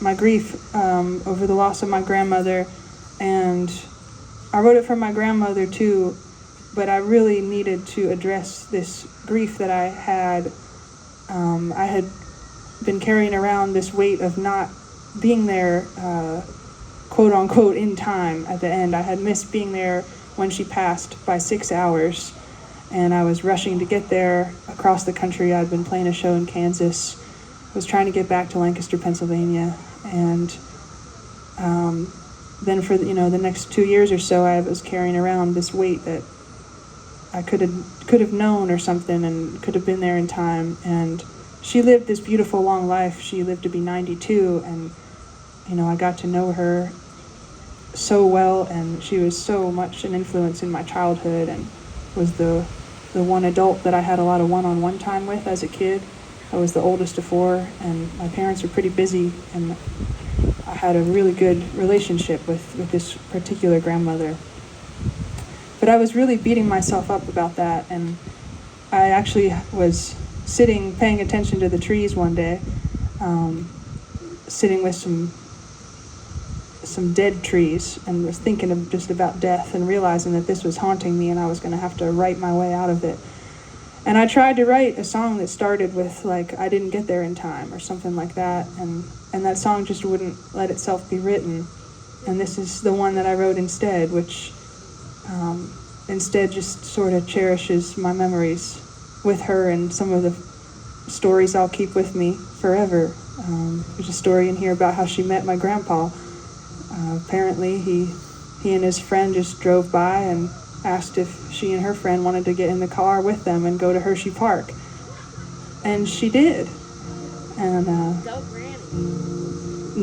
my grief over the loss of my grandmother, and I wrote it for my grandmother too, but I really needed to address this grief that I had. I had been carrying around this weight of not being there, quote unquote, in time at the end. I had missed being there when she passed by 6 hours, and I was rushing to get there across the country. I'd been playing a show in Kansas, was trying to get back to Lancaster, Pennsylvania, and then for the next 2 years or so, I was carrying around this weight that I could have known or something, and could have been there in time. And she lived this beautiful long life. She lived to be 92, and I got to know her so well, and she was so much an influence in my childhood, and was the one adult that I had a lot of one-on-one time with as a kid. I was the oldest of four, and my parents were pretty busy, and I had a really good relationship with this particular grandmother. But I was really beating myself up about that, and I actually was sitting, paying attention to the trees one day, sitting with some dead trees, and was thinking just about death, and realizing that this was haunting me, and I was going to have to write my way out of it. And I tried to write a song that started with, like, I didn't get there in time, or something like that, and that song just wouldn't let itself be written. And this is the one that I wrote instead, which instead just sort of cherishes my memories with her, and some of the stories I'll keep with me forever. There's a story in here about how she met my grandpa. Apparently he and his friend just drove by and asked if she and her friend wanted to get in the car with them and go to Hershey Park. And she did. And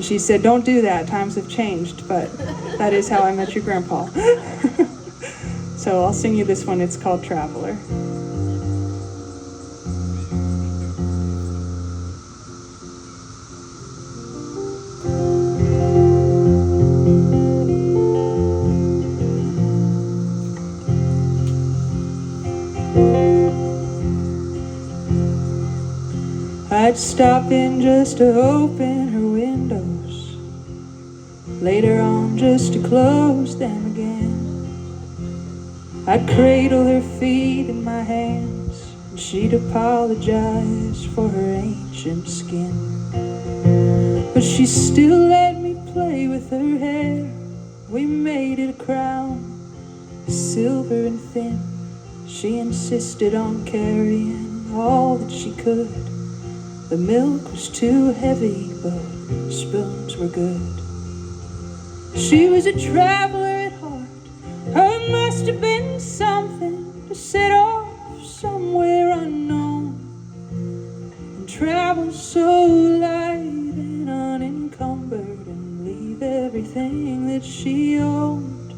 she said, "Don't do that, times have changed," but that is how I met your grandpa. So I'll sing you this one. It's called Traveler. I'd stop in just to open her windows, later on just to close them again. I'd cradle her feet in my hands, and she'd apologize for her ancient skin. But she still let me play with her hair. We made it a crown, silver and thin. She insisted on carrying all that she could. The milk was too heavy, but spoons were good. She was a traveler at heart. Her must have been something to set off somewhere unknown, and travel so light and unencumbered, and leave everything that she owned,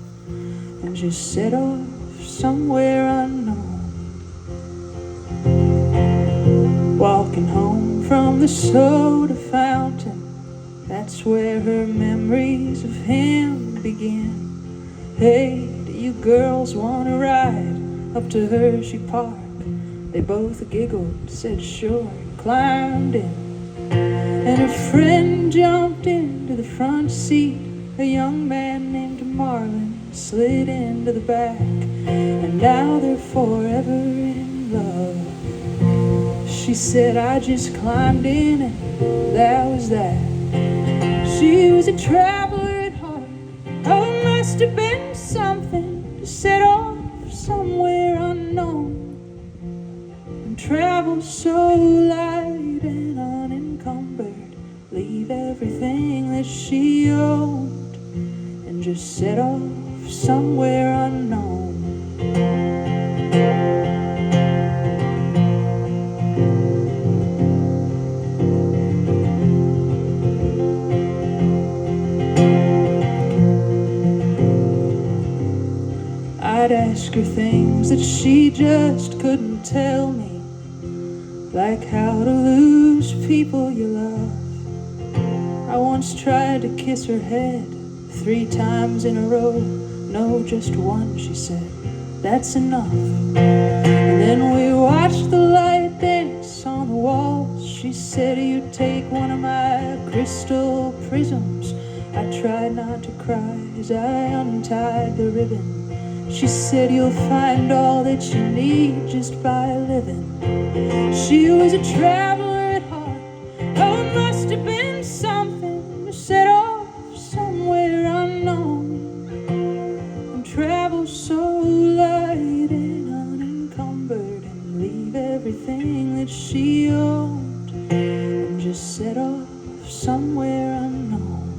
and just set off somewhere unknown. Walking home from the soda fountain, that's where her memories of him begin. Hey, do you girls want to ride up to Hershey Park? They both giggled, said sure, and climbed in. And her friend jumped into the front seat. A young man named Marlin slid into the back, and now they're forever in love. She said, I just climbed in, and that was that. She was a traveler at heart. Oh, it must have been something to set off somewhere unknown, and travel so light and unencumbered, leave everything that she owned, and just set off somewhere unknown. I'd ask her things that she just couldn't tell me, like how to lose people you love. I once tried to kiss her head 3 times in a row. No, just one, she said, that's enough. And then we watched the light dance on the walls. She said, you take one of my crystal prisms. I tried not to cry as I untied the ribbon. She said, you'll find all that you need just by living. She was a traveler at heart. Oh, it must have been something to set off somewhere unknown and travel so light and unencumbered and leave everything that she owned and just set off somewhere unknown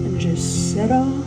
and just set off